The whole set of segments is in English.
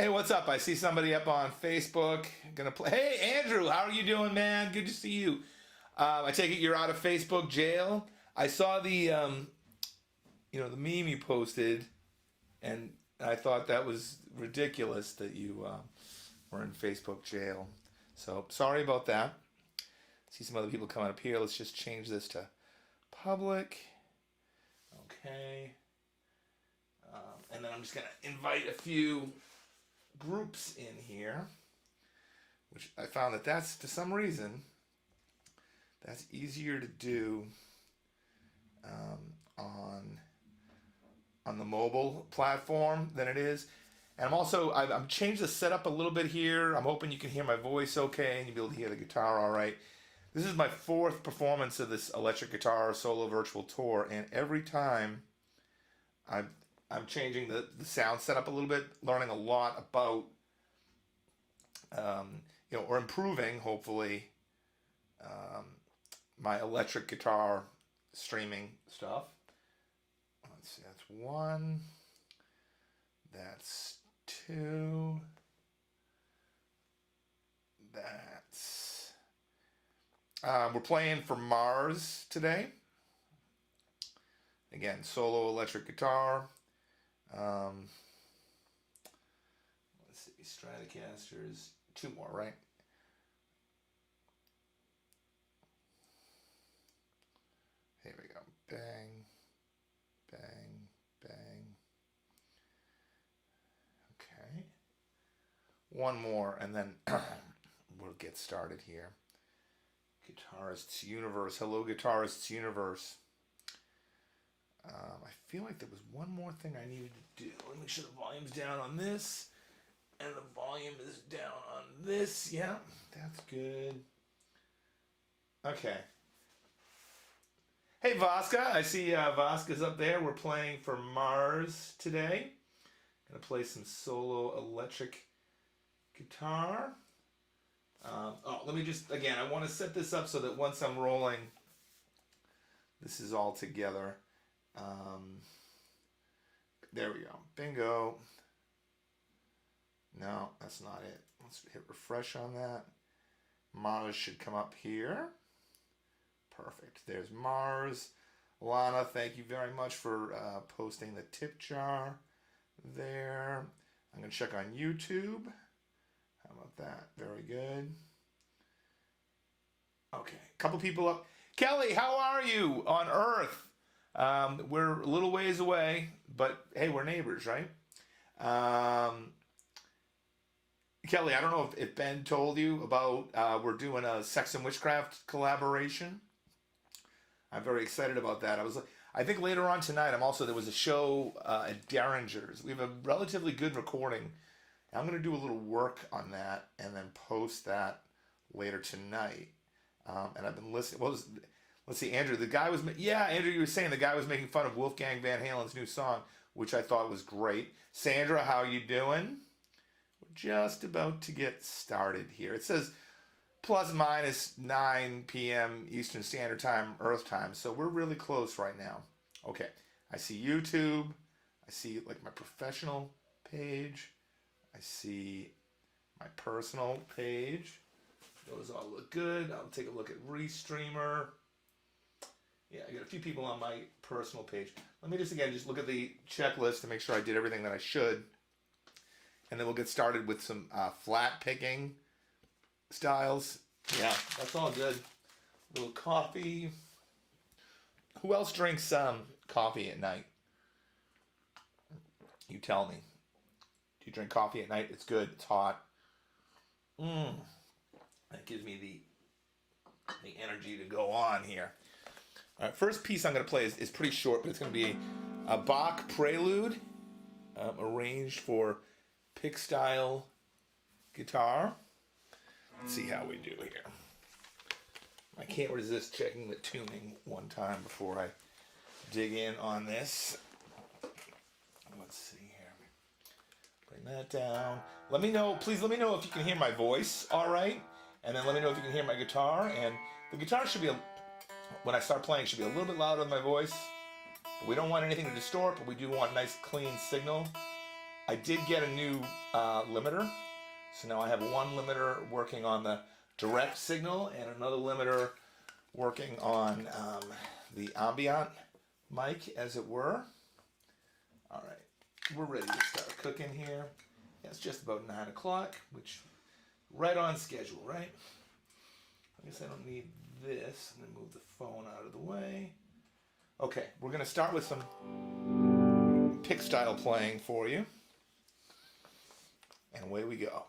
Hey, what's up? I see somebody up on Facebook. Gonna play. Hey, Andrew, how are you doing, man? Good to see you. I take it you're out of Facebook jail. I saw the meme you posted, and I thought that was ridiculous that you were in Facebook jail. So sorry about that. See some other people coming up here. Let's just change this to public. Okay. And then I'm just gonna invite a few groups in here, which I found that that's for some reason that's easier to do on the mobile platform than it is. And I'm changed the setup a little bit here. I'm hoping you can hear my voice okay and you'll be able to hear the guitar all right. This is my fourth performance of this electric guitar solo virtual tour, and every time I'm changing the sound setup a little bit, learning a lot about, or improving, hopefully, my electric guitar streaming stuff. Let's see, that's one, that's two, that's, we're playing for Mars today. Again, solo electric guitar. Let's see, Stratocasters, two more, right? Here we go. Bang, bang, bang. Okay. One more, and then we'll get started here. Guitarists Universe. Hello, Guitarists Universe. I feel like there was one more thing I needed to do. Let me make sure the volume's down on this, and the volume is down on this. Yeah, that's good. Okay. Hey, Vaska. I see Vaska's up there. We're playing for Mars today. Gonna play some solo electric guitar. Let me just, again, I want to set this up so that once I'm rolling, this is all together. There we go. Bingo. No, that's not it. Let's hit refresh on that. Mars should come up here. Perfect. There's Mars. Lana, thank you very much for posting the tip jar there. I'm going to check on YouTube. How about that? Very good. Okay, a couple people up. Kelly, how are you on Earth? We're a little ways away, but hey, we're neighbors, right? Kelly, I don't know if Ben told you about we're doing a Sex and Witchcraft collaboration. I'm very excited about that. I think later on tonight, there was a show at Derringer's. We have a relatively good recording. I'm going to do a little work on that and then post that later tonight. And I've been listening. Let's see, Andrew. Andrew, you were saying the guy was making fun of Wolfgang Van Halen's new song, which I thought was great. Sandra, how you doing? We're just about to get started here. It says plus minus 9 p.m. Eastern Standard Time, Earth Time. So we're really close right now. Okay, I see YouTube. I see like my professional page. I see my personal page. Those all look good. I'll take a look at Restreamer. Yeah, I got a few people on my personal page. Let me just look at the checklist to make sure I did everything that I should. And then we'll get started with some flat picking styles. Yeah, that's all good. A little coffee. Who else drinks coffee at night? You tell me. Do you drink coffee at night? It's good. It's hot. That gives me the energy to go on here. All right, first piece I'm going to play is pretty short, but it's going to be a Bach prelude arranged for pick style guitar. Let's see how we do here. I can't resist checking the tuning one time before I dig in on this. Let's see here. Bring that down. Please let me know if you can hear my voice all right. And then let me know if you can hear my guitar. And the guitar should be, when I start playing, should be a little bit louder than my voice. But we don't want anything to distort, but we do want a nice clean signal. I did get a new limiter. So now I have one limiter working on the direct signal and another limiter working on the ambient mic, as it were. All right, we're ready to start cooking here. Yeah, it's just about 9 o'clock, which right on schedule, right? I guess I don't need this. I'm gonna move the phone out of the way. Okay, we're gonna start with some pick style playing for you. And away we go.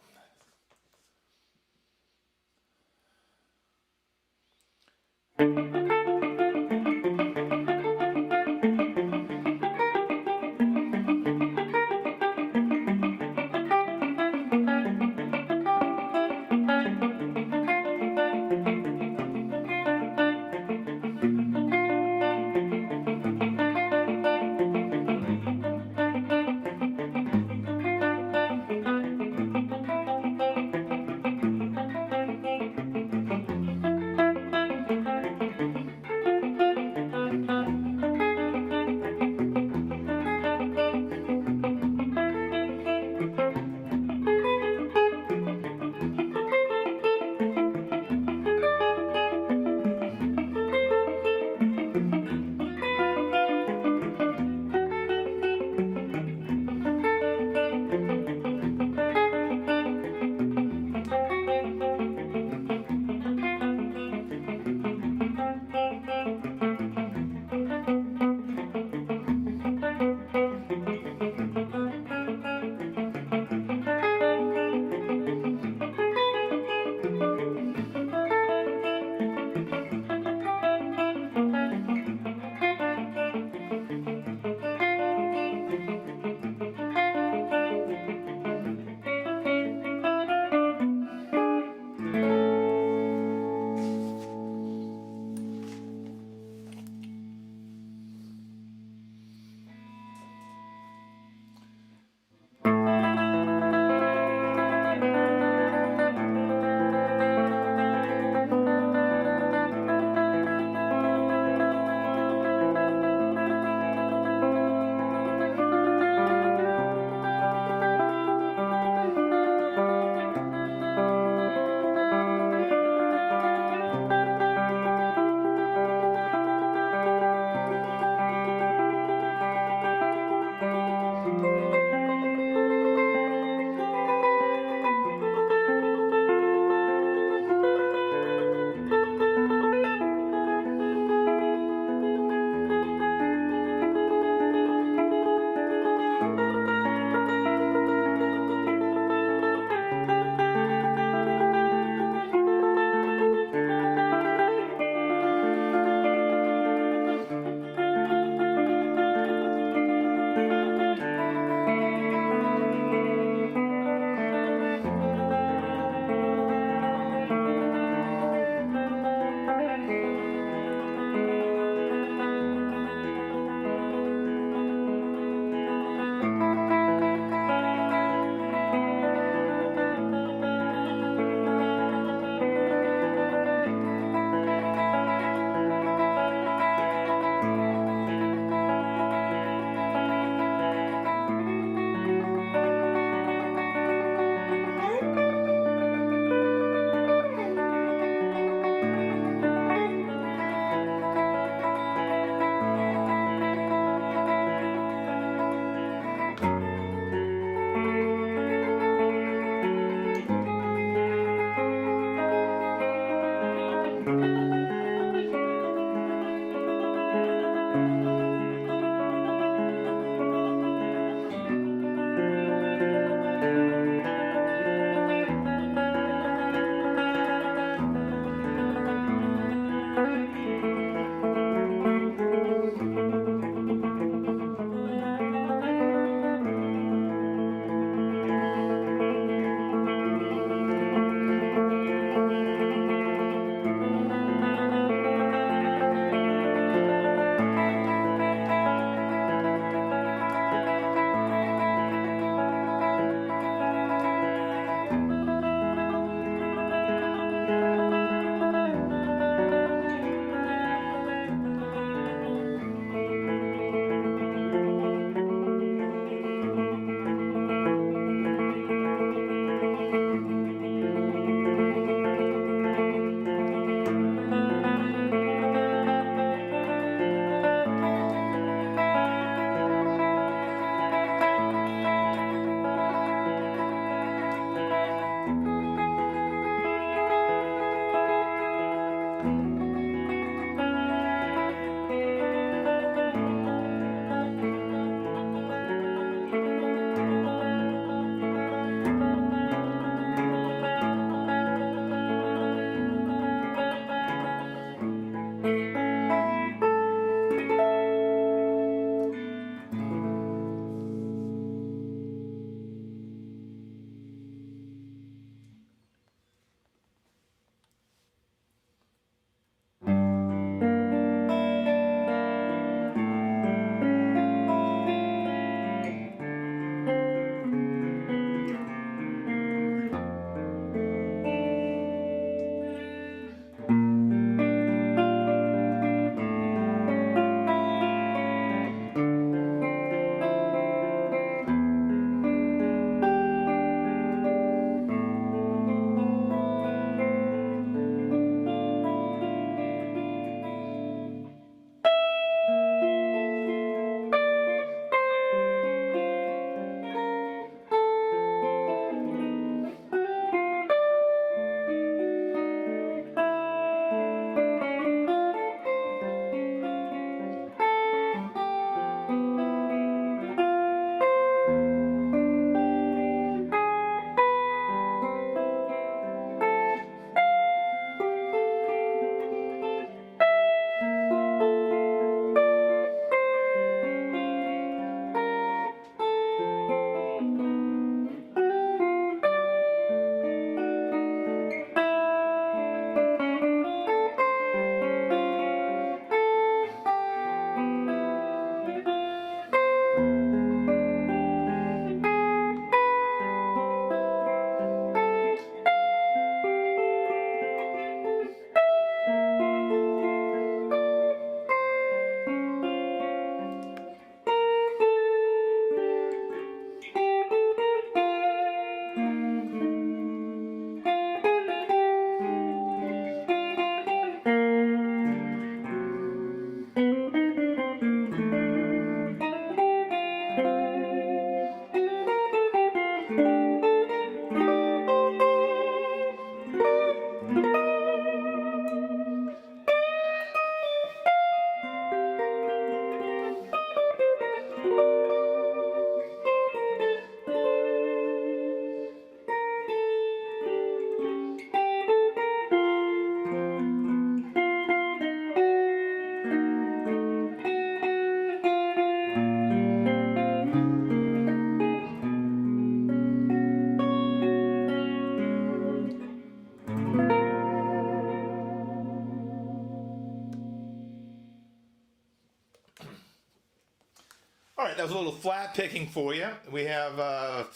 was a little flat picking for you. We have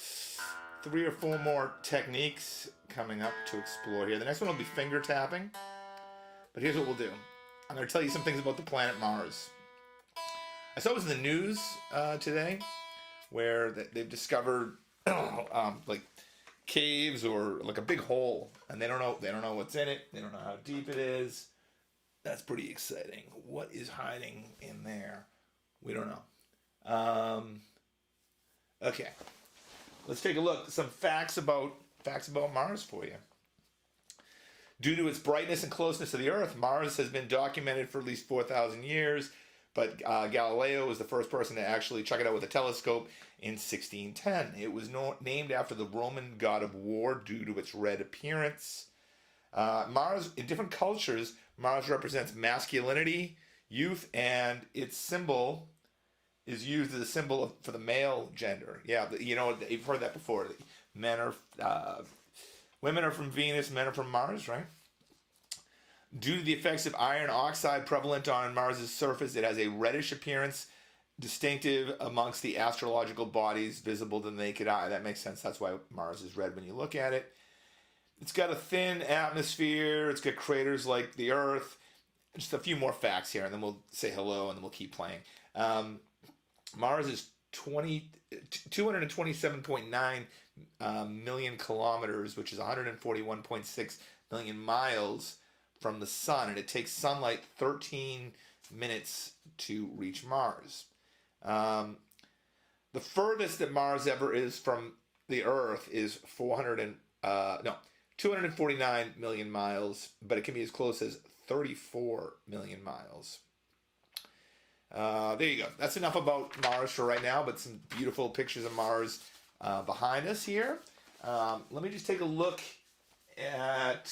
3 or 4 more techniques coming up to explore here. The next one will be finger tapping. But here's what we'll do. I'm going to tell you some things about the planet Mars. I saw it was in the news today where they've discovered like caves or like a big hole, and they don't know what's in it. They don't know how deep it is. That's pretty exciting. What is hiding in there? We don't know. Okay, let's take a look. Some facts about Mars for you. Due to its brightness and closeness to the Earth, Mars has been documented for at least 4,000 years. But Galileo was the first person to actually check it out with a telescope in 1610. It was named after the Roman god of war due to its red appearance. Mars, in different cultures, Mars represents masculinity, youth, and its symbol is used as a symbol for the male gender. Yeah, you've heard that before. Women are from Venus, men are from Mars, right? Due to the effects of iron oxide prevalent on Mars' surface, it has a reddish appearance, distinctive amongst the astrological bodies visible to the naked eye. That makes sense. That's why Mars is red when you look at it. It's got a thin atmosphere. It's got craters like the Earth. Just a few more facts here, and then we'll say hello, and then we'll keep playing. Mars is 227.9 million kilometers, which is 141.6 million miles from the sun, and it takes sunlight 13 minutes to reach Mars. The furthest that Mars ever is from the Earth is 249 million miles, but it can be as close as 34 million miles. There you go. That's enough about Mars for right now, but some beautiful pictures of Mars behind us here. Let me just take a look at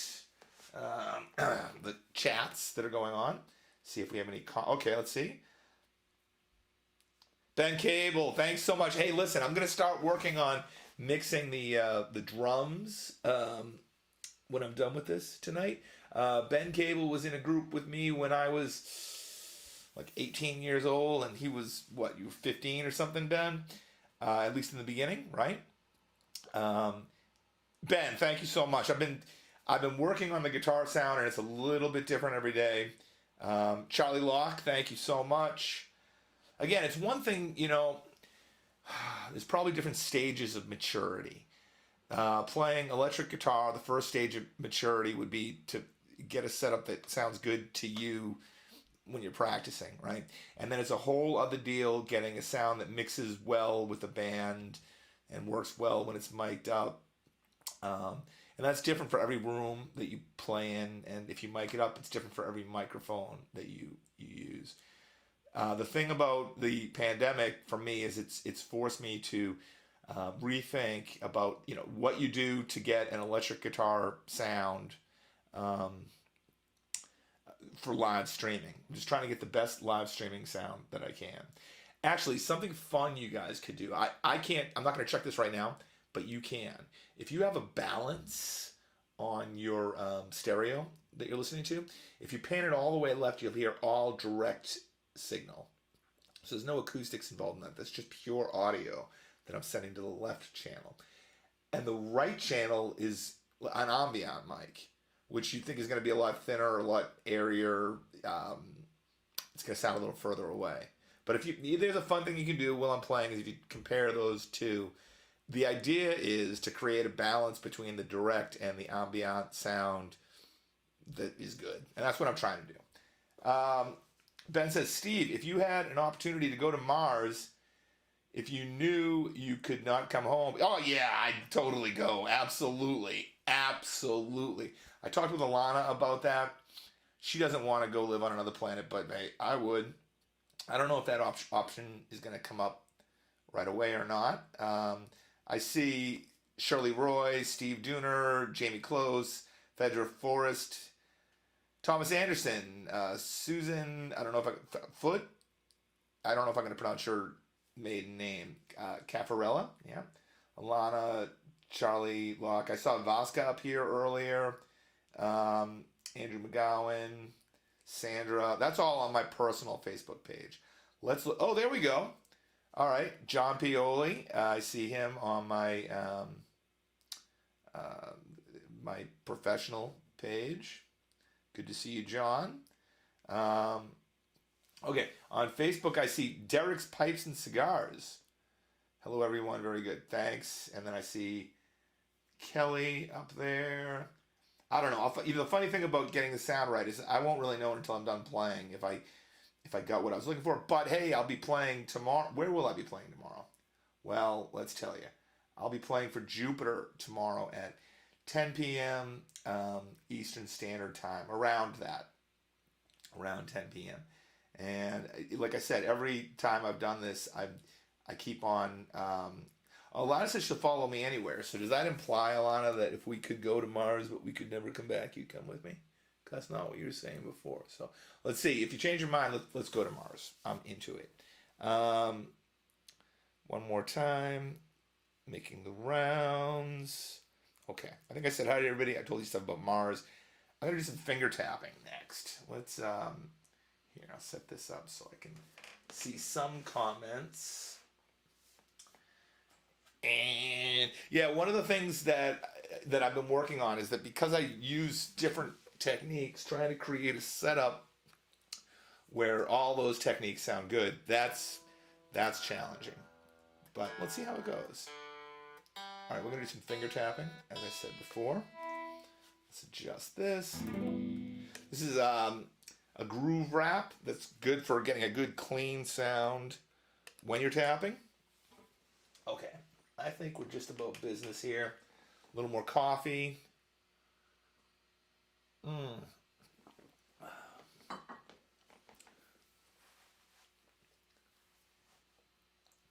the chats that are going on. See if we have any. Okay, let's see. Ben Cable, thanks so much. Hey, listen, I'm going to start working on mixing the drums when I'm done with this tonight. Ben Cable was in a group with me when I was like 18 years old, and he was, what, you were 15 or something, Ben? At least in the beginning, right? Ben, thank you so much. I've been working on the guitar sound, and it's a little bit different every day. Charlie Locke, thank you so much. Again, it's one thing, there's probably different stages of maturity. Playing electric guitar, the first stage of maturity would be to get a setup that sounds good to you when you're practicing, right? And then it's a whole other deal getting a sound that mixes well with the band and works well when it's mic'd up. And that's different for every room that you play in, and if you mic it up, it's different for every microphone that you use. The thing about the pandemic for me is it's forced me to rethink about what you do to get an electric guitar sound for live streaming. I'm just trying to get the best live streaming sound that I can. Actually, something fun you guys could do. I'm not going to check this right now, but you can. If you have a balance on your stereo that you're listening to, if you pan it all the way left, you'll hear all direct signal. So there's no acoustics involved in that. That's just pure audio that I'm sending to the left channel. And the right channel is an ambient mic, which you think is going to be a lot thinner, a lot airier. It's going to sound a little further away. But there's a fun thing you can do while I'm playing is if you compare those two. The idea is to create a balance between the direct and the ambient sound that is good. And that's what I'm trying to do. Ben says, Steve, if you had an opportunity to go to Mars, if you knew you could not come home, oh yeah, I'd totally go. Absolutely. Absolutely. I talked with Alana about that. She doesn't want to go live on another planet, but hey, I would. I don't know if that option is going to come up right away or not. I see Shirley Roy, Steve Dooner, Jamie Close, Fedra Forrest, Thomas Anderson, Susan, I don't know if I'm going to pronounce her maiden name, Caffarella, yeah. Alana, Charlie Locke. I saw Vasca up here earlier. Andrew McGowan, Sandra. That's all on my personal Facebook page. Let's look. Oh, there we go. All right, John Pioli. I see him on uh, my professional page. Good to see you, John. Um, okay, on Facebook, I see Derek's Pipes and Cigars. Hello, everyone. Very good. Thanks. And then I see Kelly up there. I don't know. The funny thing about getting the sound right is I won't really know until I'm done playing if I got what I was looking for. But hey, I'll be playing tomorrow. Where will I be playing tomorrow? Well, let's tell you. I'll be playing for Jupiter tomorrow at 10 p.m. Eastern Standard Time. Around 10 p.m. And like I said, every time I've done this, I keep on. Alana says she'll follow me anywhere. So does that imply, Alana, that if we could go to Mars but we could never come back, you'd come with me? 'Cause that's not what you were saying before. So let's see. If you change your mind, let's go to Mars. I'm into it. One more time. Making the rounds. Okay. I think I said hi to everybody. I told you stuff about Mars. I'm going to do some finger tapping next. Let's, here, I'll set this up so I can see some comments. And yeah, one of the things that I've been working on is that because I use different techniques, trying to create a setup where all those techniques sound good, that's challenging. But let's see how it goes. All right, we're gonna do some finger tapping, as I said before. Let's adjust this. This is a groove wrap that's good for getting a good clean sound when you're tapping. Okay. I think we're just about business here. A little more coffee.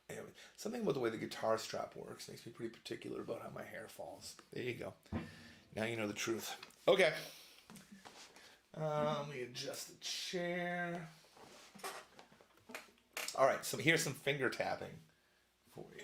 Anyway, something about the way the guitar strap works makes me pretty particular about how my hair falls. There you go. Now you know the truth. Okay. Let me adjust the chair. All right, so here's some finger tapping for you.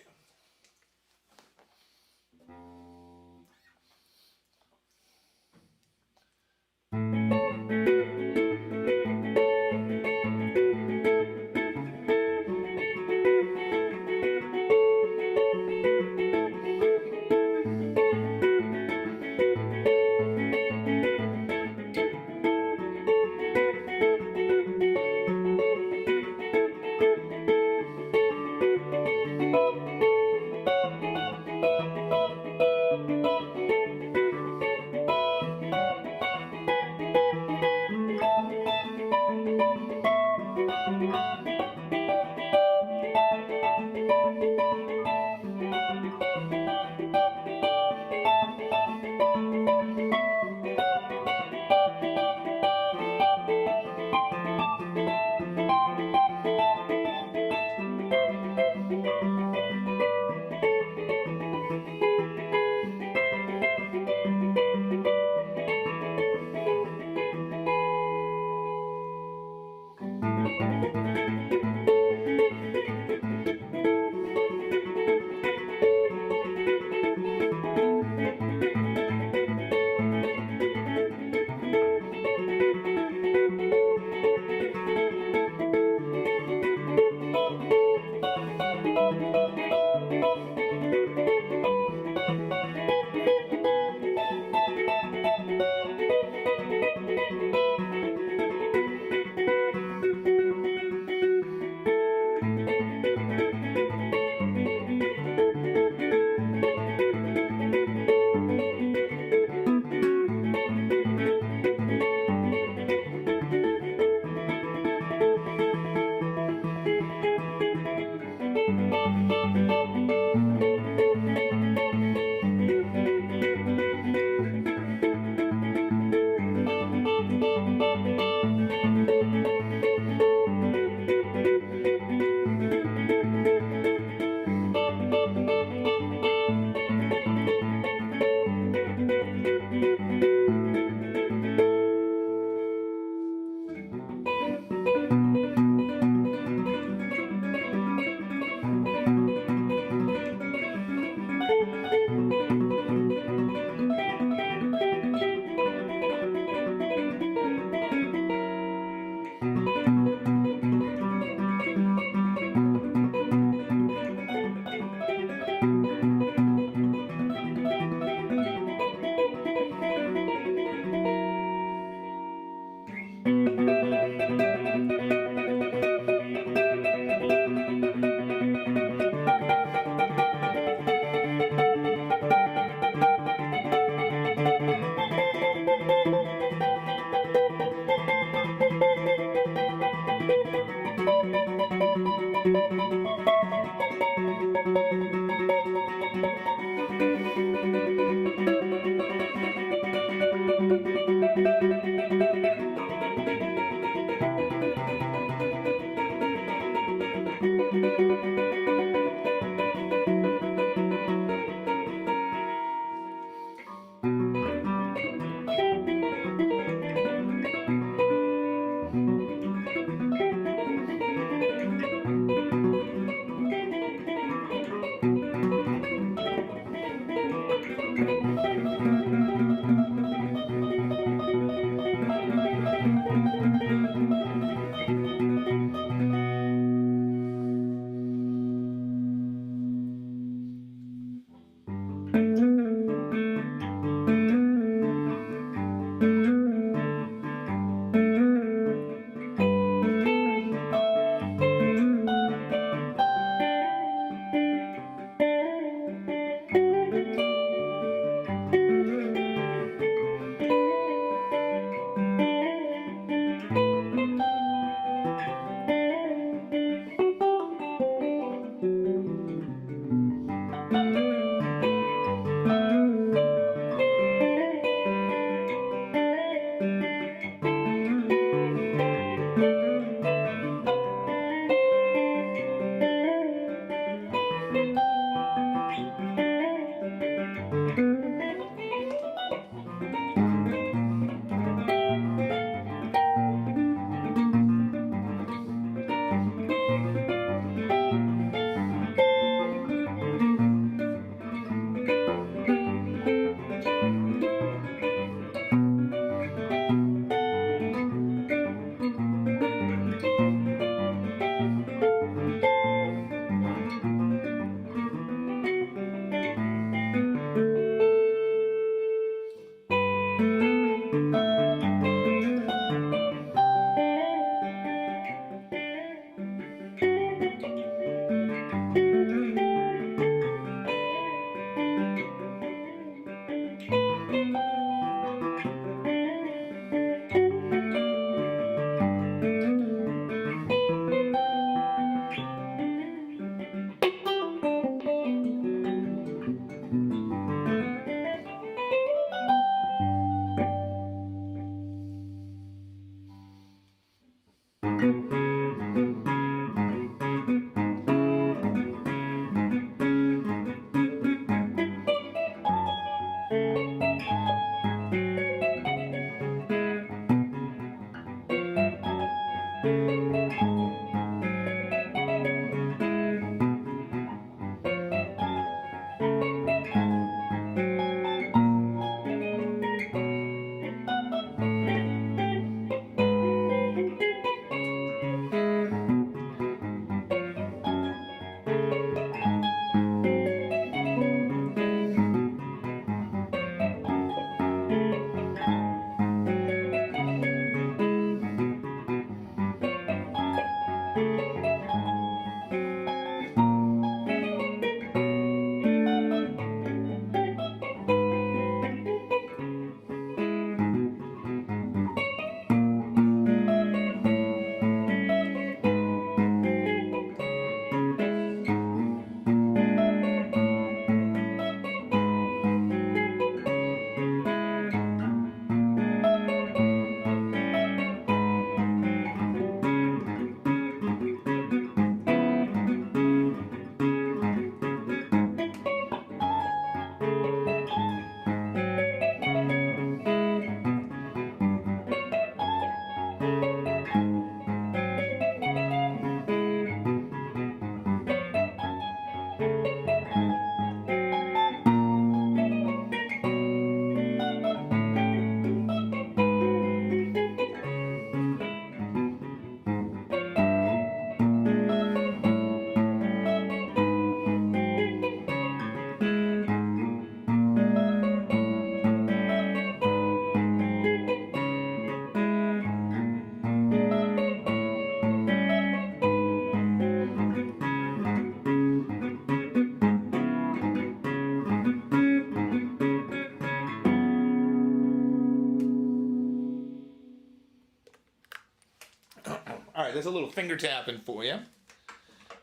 there's a little finger tapping for you.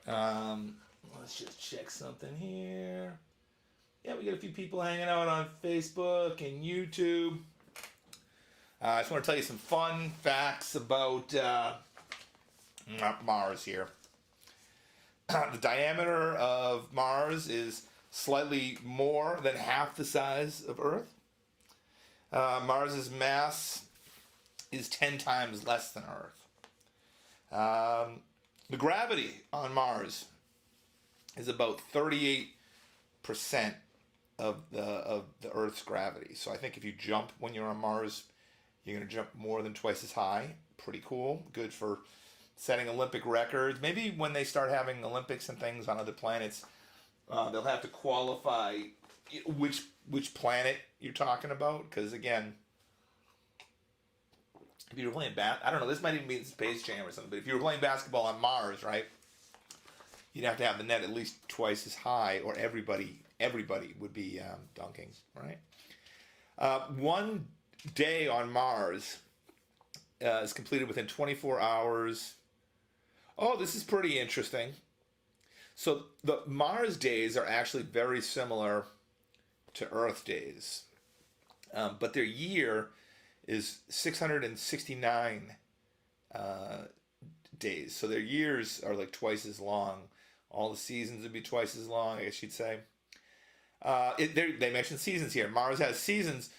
Let's just check something here. Yeah, we got a few people hanging out on Facebook and YouTube. I just want to tell you some fun facts about Mars here. The diameter of Mars is slightly more than half the size of Earth. Mars's mass is 10 times less than Earth. The gravity on Mars is about 38% of the Earth's gravity. So I think if you jump when you're on Mars, you're going to jump more than twice as high. Pretty cool. Good for setting Olympic records. Maybe when they start having Olympics and things on other planets, they'll have to qualify which planet you're talking about. Because again, if you were playing I don't know, this might even be in Space Jam or something, but if you were playing basketball on Mars, right, you'd have to have the net at least twice as high, or everybody would be dunking, right? One day on Mars is completed within 24 hours. Oh, this is pretty interesting. So the Mars days are actually very similar to Earth days, but their year is 669 days. So their years are like twice as long. All the seasons would be twice as long, I guess you'd say. They mentioned seasons here. Mars has seasons,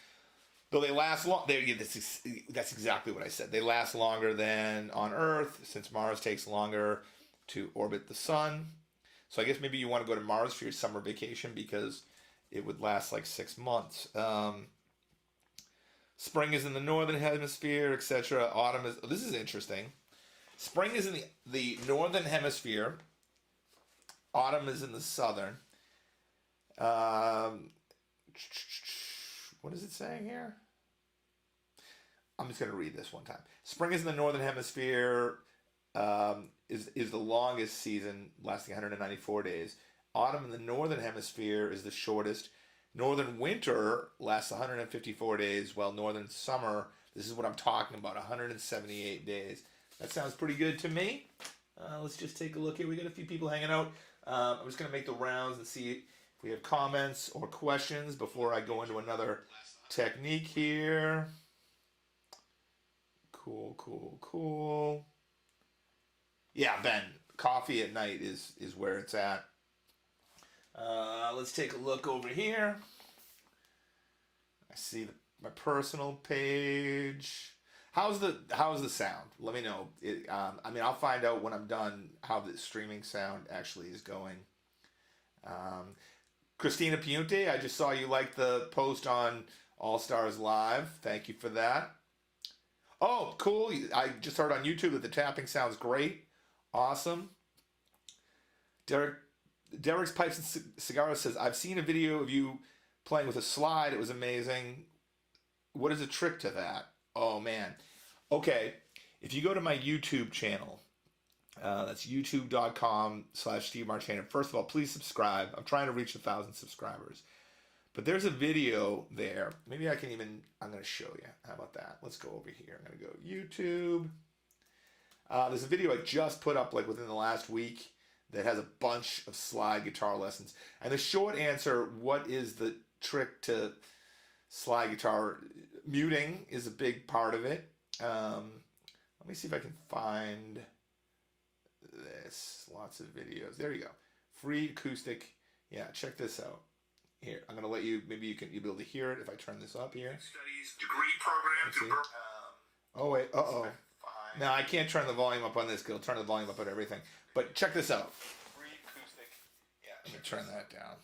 though they last long. That's exactly what I said. They last longer than on Earth, since Mars takes longer to orbit the sun. So I guess maybe you want to go to Mars for your summer vacation because it would last like 6 months. Spring is in the northern hemisphere, etc. Autumn is. Oh, this is interesting. Spring is in the northern hemisphere. Autumn is in the southern. What is it saying here? I'm just going to read this one time. Spring is in the northern hemisphere. Is the longest season, lasting 194 days. Autumn in the northern hemisphere is the shortest. Northern winter lasts 154 days, while northern summer, this is what I'm talking about, 178 days. That sounds pretty good to me. Let's just take a look here. We got a few people hanging out. I'm just going to make the rounds and see if we have comments or questions before I go into another technique here. Cool. Yeah, Ben, coffee at night is where it's at. Let's take a look over here. I see my personal page. How's the sound? Let me know. I'll find out when I'm done how the streaming sound actually is going. Christina Piunte, I just saw you like the post on All Stars Live. Thank you for that. Oh, cool. I just heard on YouTube that the tapping sounds great. Awesome. Derek's Pipes and Cigars says, I've seen a video of you playing with a slide. It was amazing. What is the trick to that? Oh, man. Okay. If you go to my YouTube channel, that's youtube.com/Steve Marchena. First of all, please subscribe. I'm trying to reach 1,000 subscribers. But there's a video there. Maybe I'm going to show you. How about that? Let's go over here. I'm going to go YouTube. There's a video I just put up like within the last week that has a bunch of slide guitar lessons. And the short answer, what is the trick to slide guitar? Muting is a big part of it. Let me see if I can find this. Lots of videos. There you go. Free acoustic. Yeah, check this out. Here, I'm gonna let you. Maybe you'll be able to hear it if I turn this up here. Studies degree program. Oh wait. No, I can't turn the volume up on this. Cause it'll turn the volume up on everything. But check this out. Free acoustic. Yeah. Let me turn that down.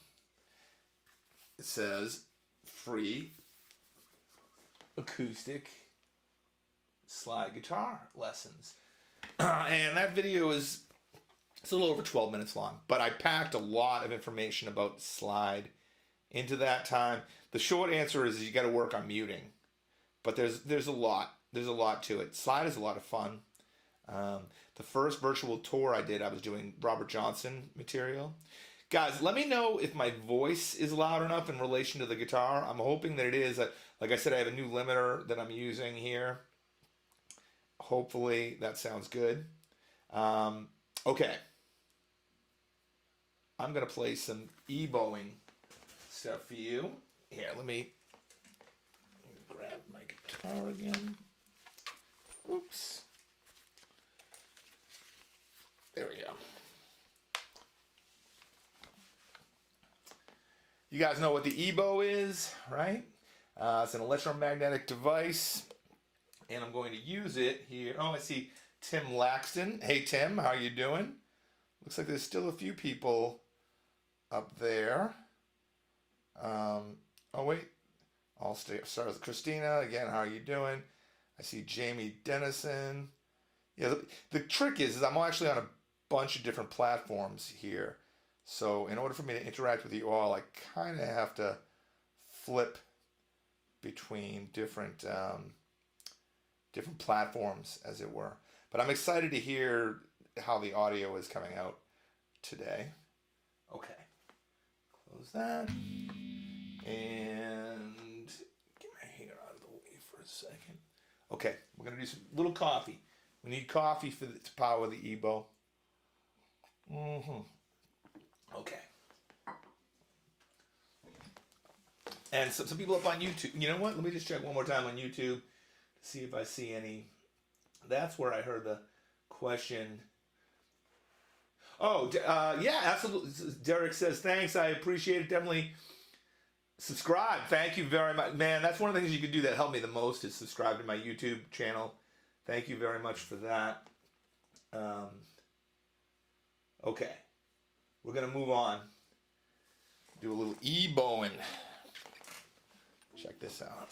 It says free acoustic slide guitar lessons, and that video it's a little over 12 minutes long. But I packed a lot of information about slide into that time. The short answer is you got to work on muting, but there's a lot to it. Slide is a lot of fun. The first virtual tour I did, I was doing Robert Johnson material. Guys, let me know if my voice is loud enough in relation to the guitar. I'm hoping that it is. Like I said, I have a new limiter that I'm using here. Hopefully that sounds good. Okay. I'm going to play some e-bowing stuff for you. Here, let me grab my guitar again. Oops. There we go. You guys know what the e-bow is, right? It's an electromagnetic device, and I'm going to use it here. Oh, I see Tim Laxton. Hey, Tim, how you doing? Looks like there's still a few people up there. Oh, wait. I'll start with Christina. Again, how are you doing? I see Jamie Dennison. Yeah, the trick is I'm actually on a bunch of different platforms here. So in order for me to interact with you all, I kind of have to flip between different different platforms, as it were. But I'm excited to hear how the audio is coming out today. Okay, close that and get my hair out of the way for a second. Okay, we're gonna do some little coffee. We need coffee to power the e-bow. Okay. And some people up on YouTube. You know what? Let me just check one more time on YouTube to see if I see any. That's where I heard the question. Oh, yeah, absolutely. Derek says, thanks. I appreciate it. Definitely subscribe. Thank you very much. Man, that's one of the things you can do that helped me the most is subscribe to my YouTube channel. Thank you very much for that. Okay. We're going to move on. Do a little e-bowing. Check this out.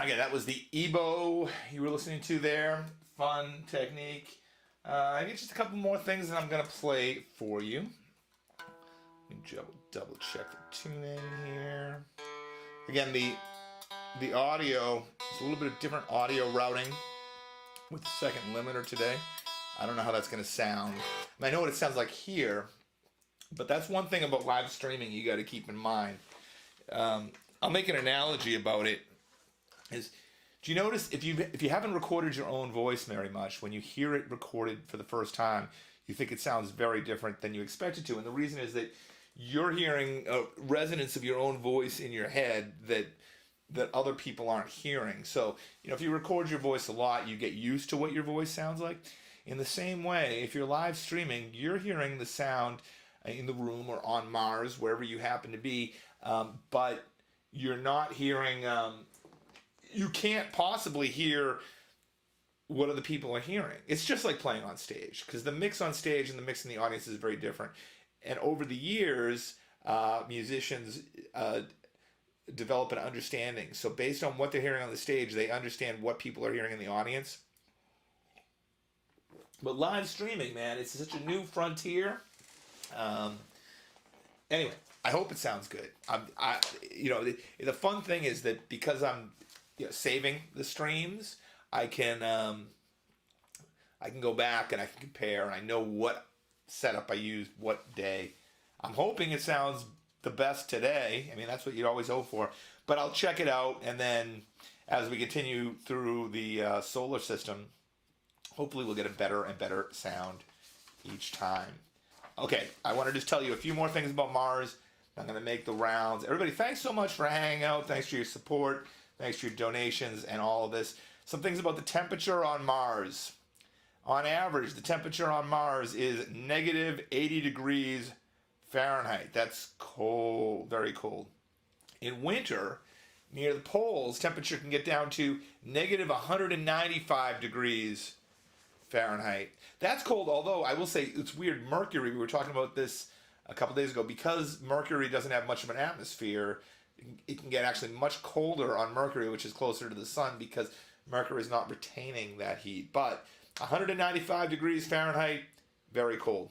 Again, that was the EBow you were listening to there. Fun technique. I get just a couple more things that I'm going to play for you. Let me double check the tuning here. Again, the audio is a little bit of different audio routing with the second limiter today. I don't know how that's going to sound. I know what it sounds like here, but that's one thing about live streaming you got to keep in mind. I'll make an analogy about it. Do you notice if you haven't recorded your own voice very much, when you hear it recorded for the first time, you think it sounds very different than you expect it to, and the reason is that you're hearing a resonance of your own voice in your head that other people aren't hearing. So, if you record your voice a lot, you get used to what your voice sounds like. In the same way, if you're live streaming, you're hearing the sound in the room or on Mars, wherever you happen to be, but you're not hearing. You can't possibly hear what other people are hearing. It's just like playing on stage, because the mix on stage and the mix in the audience is very different. And over the years, musicians develop an understanding. So based on what they're hearing on the stage, they understand what people are hearing in the audience. But live streaming, man, it's such a new frontier. Anyway, I hope it sounds good. The fun thing is that because I'm saving the streams, I can go back and I can compare, and I know what setup I used what day. I'm hoping it sounds the best today. I mean, that's what you'd always hope for. But I'll check it out, and then as we continue through the solar system, hopefully we'll get a better and better sound each time. Okay, I want to just tell you a few more things about Mars. I'm going to make the rounds. Everybody, thanks so much for hanging out. Thanks for your support. Thanks for your donations and all of this. Some things about the temperature on Mars. On average, the temperature on Mars is negative 80 degrees Fahrenheit. That's cold, very cold. In winter, near the poles, temperature can get down to negative 195 degrees Fahrenheit. That's cold, although I will say it's weird. Mercury, we were talking about this a couple days ago, because Mercury doesn't have much of an atmosphere, it can get actually much colder on Mercury, which is closer to the sun, because Mercury is not retaining that heat. But 195 degrees Fahrenheit, very cold.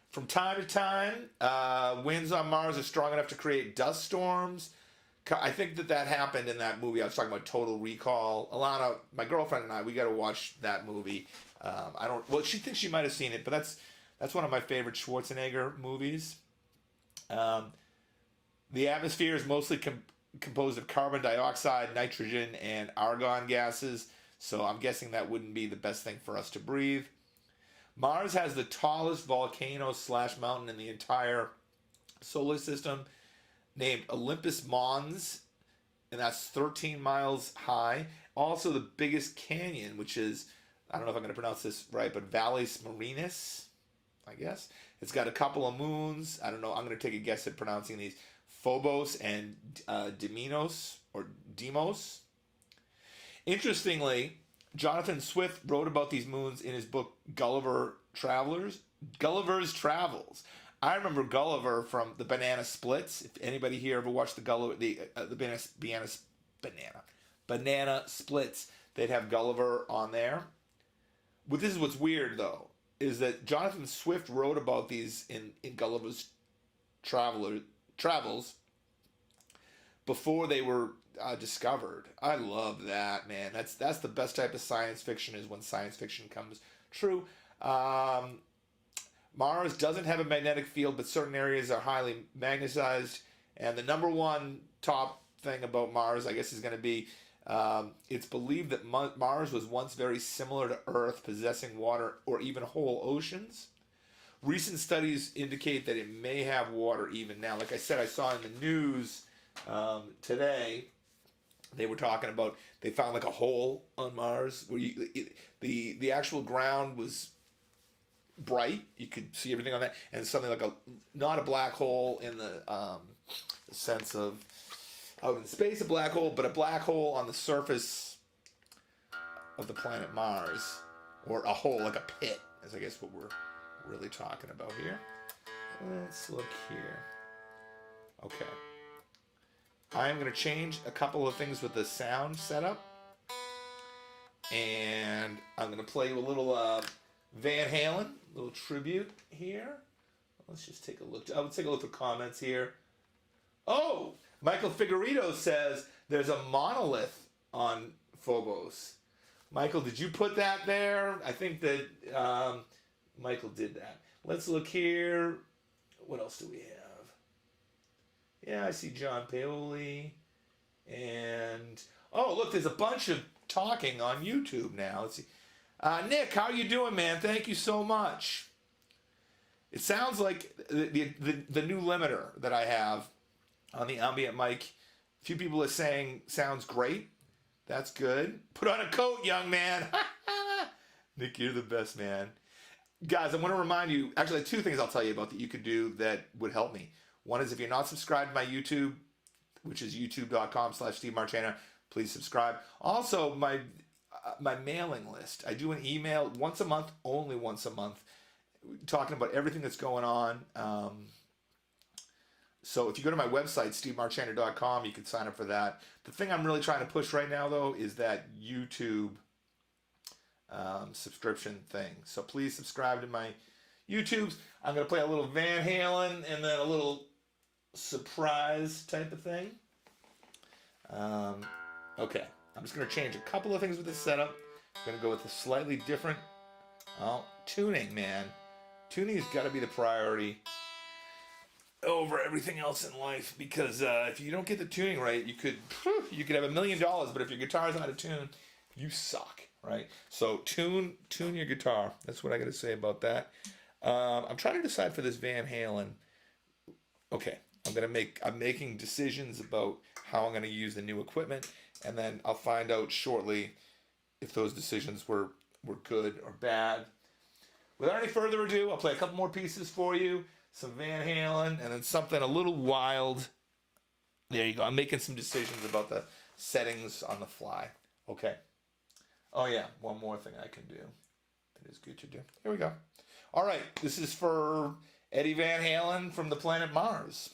From time to time, winds on Mars are strong enough to create dust storms. I think that happened in that movie I was talking about, Total Recall. Alana, my girlfriend, and I, we got to watch that movie. She thinks she might have seen it, but that's one of my favorite Schwarzenegger movies. The atmosphere is mostly composed of carbon dioxide, nitrogen, and argon gases, so I'm guessing that wouldn't be the best thing for us to breathe. Mars has the tallest volcano slash mountain in the entire solar system, named Olympus Mons, and that's 13 miles high. Also, the biggest canyon, which is, I don't know if I'm going to pronounce this right, but Valles Marineris, I guess. It's got a couple of moons. I don't know. I'm going to take a guess at pronouncing these: Phobos and Deimos or Deimos. Interestingly, Jonathan Swift wrote about these moons in his book Gulliver's Travels. I remember Gulliver from the Banana Splits. If anybody here ever watched the Banana Splits, they'd have Gulliver on there. But this is what's weird though, is that Jonathan Swift wrote about these in Gulliver's Travels before they were discovered. I love that, man. That's the best type of science fiction, is when science fiction comes true. Mars doesn't have a magnetic field, but certain areas are highly magnetized. And the number one top thing about Mars, I guess, is going to be it's believed that Mars was once very similar to Earth, possessing water or even whole oceans. Recent studies indicate that it may have water even now. Like I said, I saw in the news today, they were talking about, they found like a hole on Mars where the actual ground was bright. You could see everything on that, and something like not a black hole in the sense of out in space, a black hole, but a black hole on the surface of the planet Mars, or a hole like a pit, is I guess what we're really talking about here. Let's look here. Okay. I'm going to change a couple of things with the sound setup, and I'm going to play you a little Van Halen, a little tribute here. Let's just take a look. Let's take a look at comments here. Oh, Michael Figueredo says there's a monolith on Phobos. Michael, did you put that there? I think that Michael did that. Let's look here. What else do we have? Yeah, I see John Paoli. And, oh, look, there's a bunch of talking on YouTube now. Let's see. Nick, how you doing, man? Thank you so much. It sounds like the new limiter that I have on the ambient mic. A few people are saying sounds great. That's good. Put on a coat, young man. Nick, you're the best, man. Guys, I want to remind you, actually, two things I'll tell you about that you could do that would help me. One is, if you're not subscribed to my YouTube, which is youtube.com/Steve Marchena, please subscribe. Also, my mailing list. I do an email once a month, only once a month, talking about everything that's going on. So if you go to my website, stevemarchena.com, you can sign up for that. The thing I'm really trying to push right now, though, is that YouTube subscription thing. So please subscribe to my YouTubes. I'm going to play a little Van Halen and then a little surprise type of thing. Okay. I'm just going to change a couple of things with this setup. I'm going to go with a slightly different tuning, man. Tuning's got to be the priority over everything else in life, because if you don't get the tuning right, you could have $1 million, but if your guitar's out of tune, you suck, right? So tune your guitar. That's what I got to say about that. I'm trying to decide for this Van Halen. Okay, I'm making decisions about how I'm going to use the new equipment, and then I'll find out shortly if those decisions were good or bad. Without any further ado, I'll play a couple more pieces for you, some Van Halen, and then something a little wild. There you go. I'm making some decisions about the settings on the fly. Okay. Oh yeah, one more thing I can do that is good to do. Here we go. All right, this is for Eddie Van Halen from the planet Mars.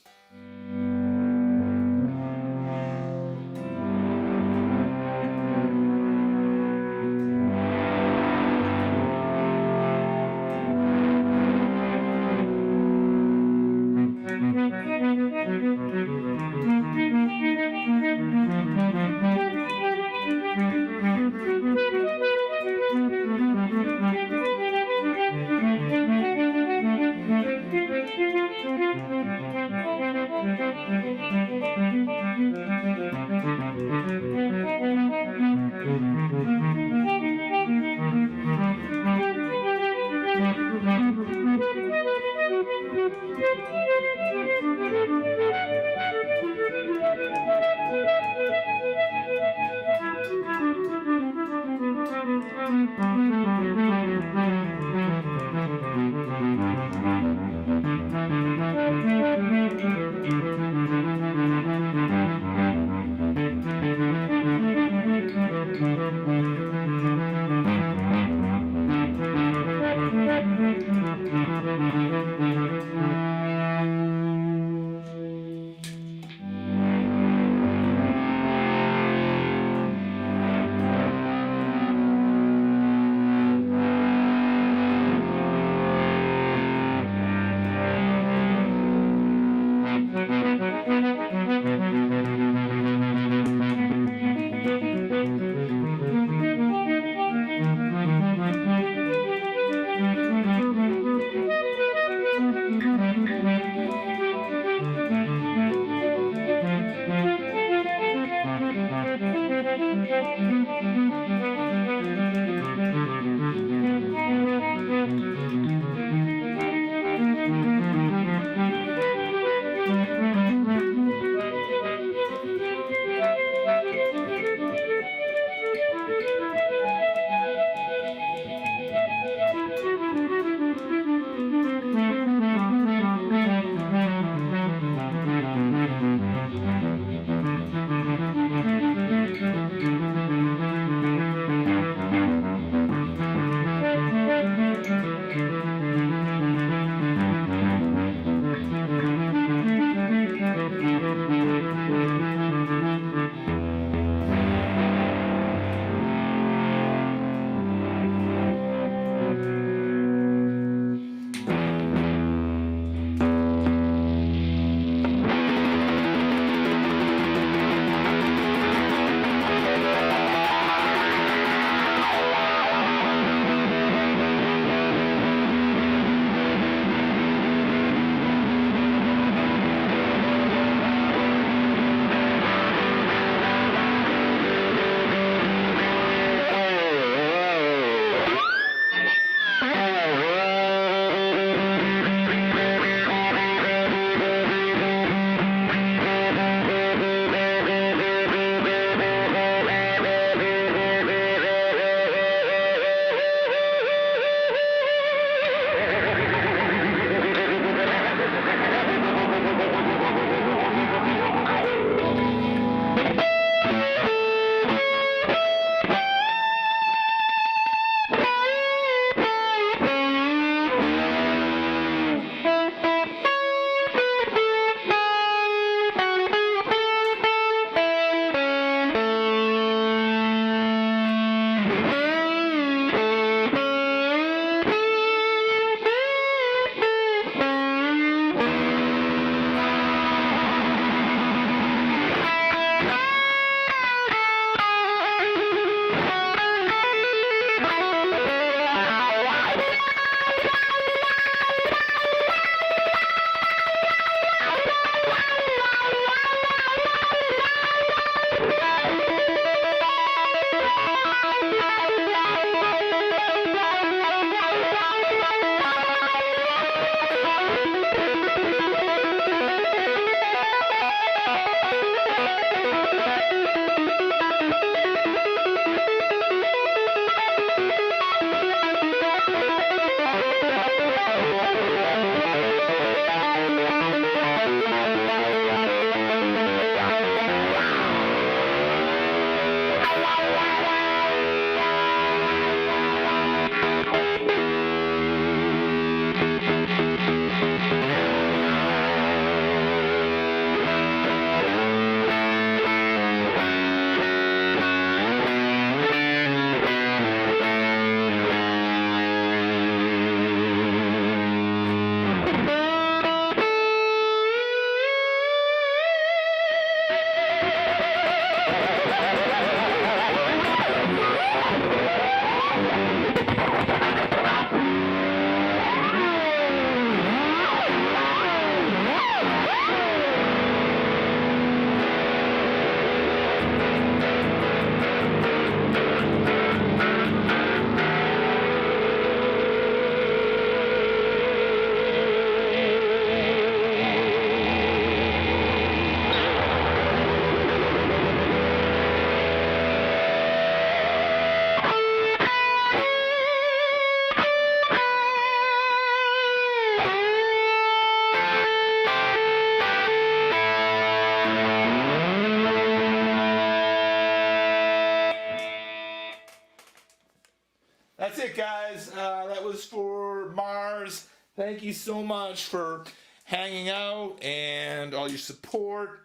That's it, guys. That was for Mars. Thank you so much for hanging out and all your support.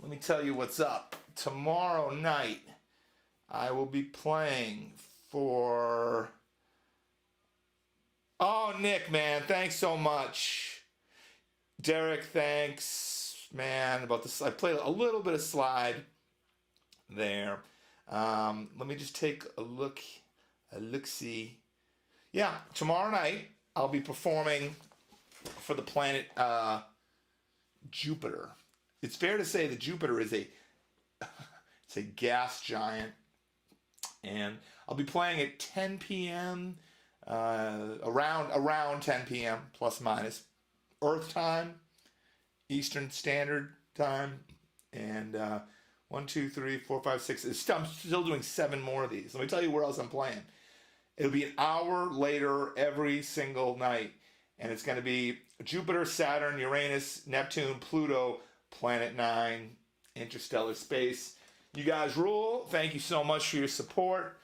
Let me tell you what's up. Tomorrow night, I will be playing for... Oh, Nick, man, thanks so much. Derek, thanks, man, about this. I played a little bit of slide there. Let me just take a look-see. Yeah, tomorrow night, I'll be performing for the planet Jupiter. It's fair to say that Jupiter is it's a gas giant, and I'll be playing at 10 p.m. Around 10 p.m. plus minus Earth time, Eastern Standard Time, and 1, 2, 3, 4, 5, 6. I'm still doing 7 more of these. Let me tell you where else I'm playing. It'll be an hour later every single night, and it's going to be Jupiter, Saturn, Uranus, Neptune, Pluto, Planet 9, interstellar space. You guys rule. Thank you so much for your support.